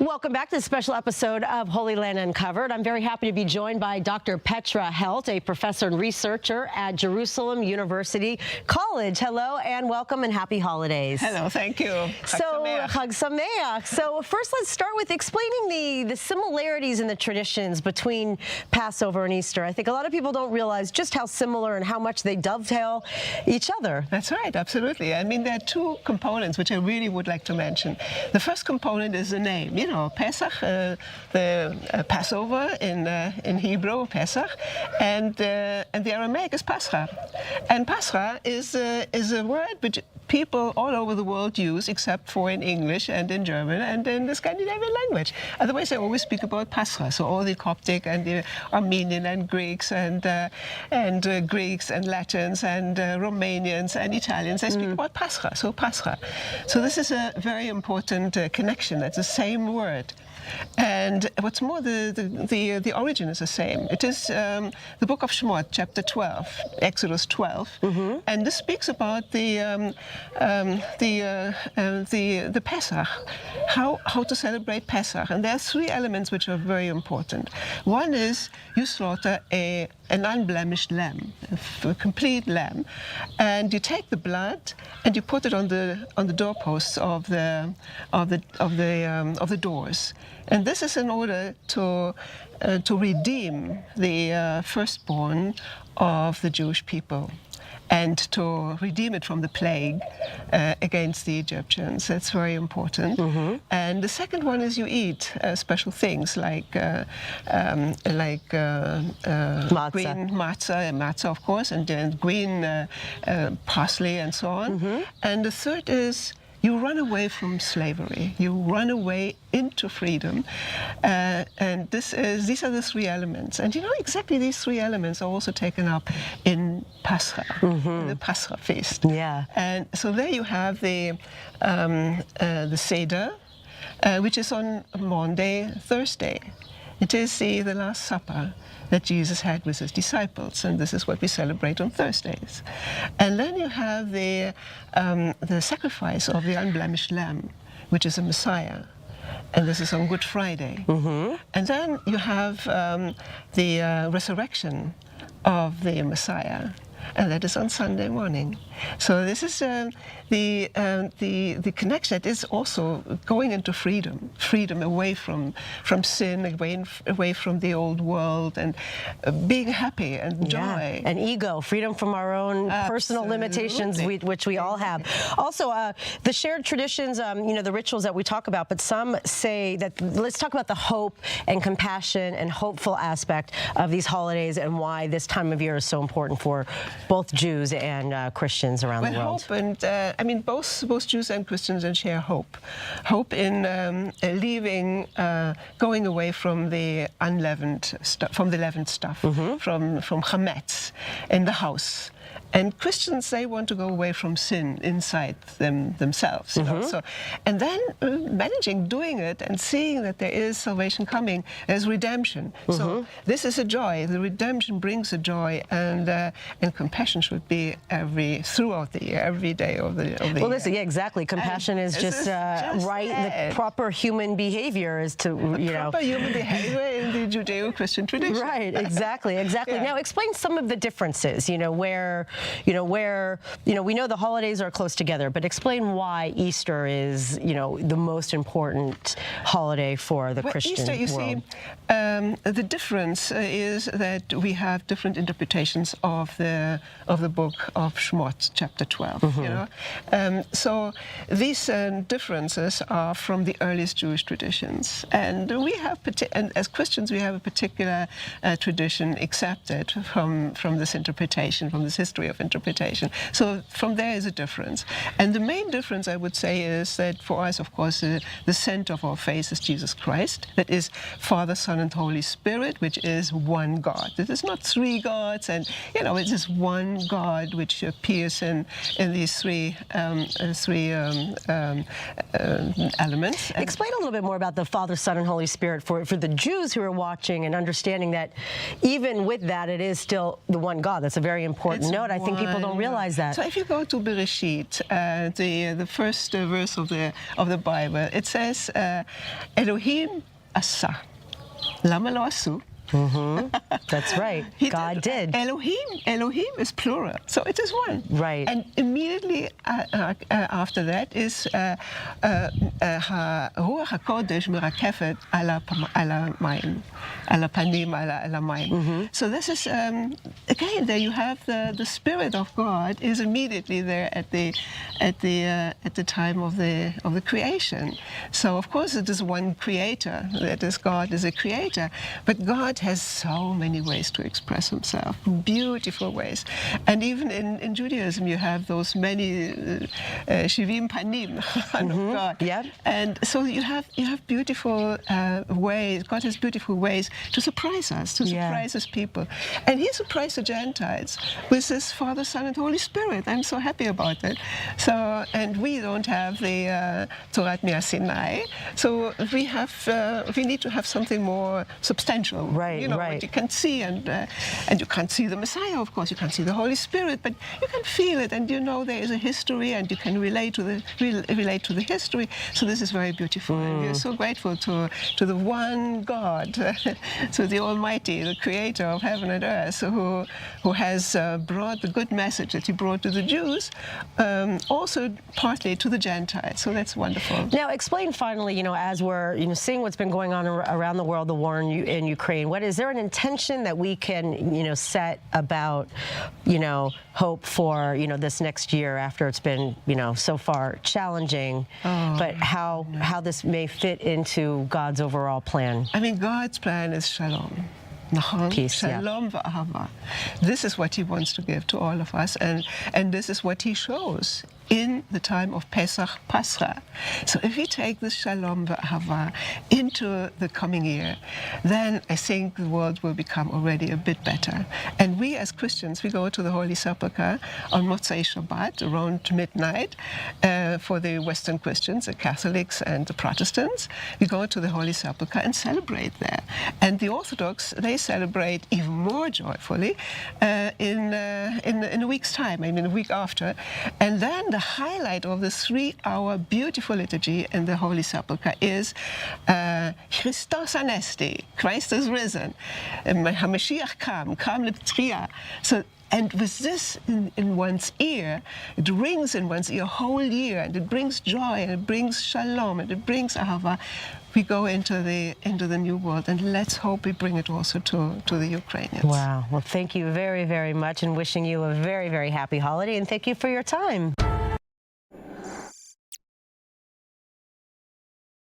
Welcome back to this special episode of Holy Land Uncovered. I'm very happy to be joined by Dr. Petra Heldt, a professor and researcher at Jerusalem University College. Hello and welcome and happy holidays. Hello, thank you. Chag Sameach. So first let's start with explaining the similarities in the traditions between Passover and Easter. I think a lot of people don't realize just how similar and how much they dovetail each other. That's right, absolutely. I mean, there are two components which I really would like to mention. The first component is the name. You know, Pesach, the Passover in Hebrew, Pesach, and the Aramaic is Pascha. And Pascha is a word which people all over the world use, except for in English and in German and in the Scandinavian language. Otherwise, they always speak about Pascha. So all the Coptic and the Armenian and Greeks and Greeks and Latins and Romanians and Italians, they speak about Pascha. So Pascha. So this is a very important connection. It's the same word. And what's more, the origin is the same. It is the book of Shemot, chapter 12, Exodus 12, and this speaks about the Pesach, how to celebrate Pesach. And there are three elements which are very important. One is you slaughter an unblemished lamb, a complete lamb, and you take the blood and you put it on the doorposts of the doors. And this is in order to redeem the firstborn of the Jewish people and to redeem it from the plague against the Egyptians. That's very important. And the second one is you eat special things like green matzah, of course, and green parsley and so on. And the third is you run away from slavery. You run away into freedom, and these are the three elements. And you know, exactly these three elements are also taken up in Pascha, in the Pascha feast. Yeah. And so there you have the Seder, which is on Maundy, Thursday. It is the Last Supper that Jesus had with his disciples, and this is what we celebrate on Thursdays. And then you have the sacrifice of the unblemished lamb, which is a Messiah, and this is on Good Friday. And then you have the resurrection of the Messiah, and that is on Sunday morning. So this is the connection that is also going into freedom away from sin, away from the old world, and being happy and joy. And ego, freedom from our own personal limitations, which we all have. Also, the shared traditions, you know, the rituals that we talk about, but some say that, let's talk about the hope and compassion and hopeful aspect of these holidays and why this time of year is so important for both Jews and Christians around the world. Hope and I mean, both Jews and Christians share hope. Hope in leaving, going away from the unleavened stuff, from the leavened stuff, from chametz in the house. And Christians, they want to go away from sin inside themselves. You know? So, and then doing it and seeing that there is salvation coming, there's redemption. So this is a joy. The redemption brings a joy, and compassion should be throughout the year, every day of the year. Well, listen, yeah, exactly. Compassion is just right. The proper human behavior is to, proper human behavior in the Judeo-Christian tradition. Right. Exactly. Yeah. Now, explain some of the differences. Where we know the holidays are close together, but explain why Easter is, the most important holiday for the Christian Easter, you world. See, the difference is that we have different interpretations of the book of Shemot, chapter 12. So these differences are from the earliest Jewish traditions, and we have, and as Christians, we have a particular tradition accepted from this interpretation, from this history of interpretation. So from there is a difference. And the main difference, I would say, is that for us, of course, the center of our faith is Jesus Christ. That is Father, Son, and Holy Spirit, which is one God. It is not three gods, and it is one God which appears in these three elements. Explain a little bit more about the Father, Son, and Holy Spirit for the Jews who are watching and understanding that even with that, it is still the one God. That's a very important note. I think people don't realize that. So if you go to Bereshit, the first verse of the Bible, it says, Elohim asa, lama lo asu. That's right. God did. Elohim is plural, so it is one. Right. And immediately after that is Ruach HaKodesh merakefet ala mayim, ala panim, ala mayim. So this is again there you have the Spirit of God is immediately there at the time of the creation. So of course it is one Creator. That is, God is a Creator, but God has so many ways to express himself, beautiful ways. And even in Judaism, you have those many shivim panim of God. Yeah. And so you have beautiful ways. God has beautiful ways to surprise us, to surprise his people. And he surprised the Gentiles with his Father, Son, and Holy Spirit. I'm so happy about that. So, and we don't have the Torat Sinai. So we need to have something more substantial. Right. You know, what you can see, and you can't see the Messiah, of course, you can't see the Holy Spirit, but you can feel it, and you know there is a history, and you can relate to the history. So this is very beautiful, and we are so grateful to the one God, to the Almighty, the Creator of heaven and earth, who has brought the good message that he brought to the Jews, also partly to the Gentiles. So that's wonderful. Now, explain finally, as we're seeing what's been going on around the world, the war in Ukraine. Is there an intention that we can, set about, hope for, this next year after it's been, so far challenging, but how this may fit into God's overall plan? I mean, God's plan is shalom. Peace, Shalom v'ahava. This is what he wants to give to all of us, and this is what he shows in the time of Pesach, Pascha. So if we take this Shalom v'ahava into the coming year, then I think the world will become already a bit better. And we as Christians, we go to the Holy Sepulchre on Motzei Shabbat around midnight. For the Western Christians, the Catholics and the Protestants, we go to the Holy Sepulchre and celebrate there. And the Orthodox, they celebrate even more joyfully in a week's time, a week after. And then the highlight of the 3-hour beautiful liturgy in the Holy Sepulchre is Christos Anesti, Christ is risen, HaMashiach kam l'Tchiyah. So, and with this in one's ear, it rings in one's ear whole year, and it brings joy, and it brings shalom, and it brings ahava. We go into the new world, and let's hope we bring it also to the Ukrainians. Wow. Well, thank you very, very much, and wishing you a very, very happy holiday, and thank you for your time.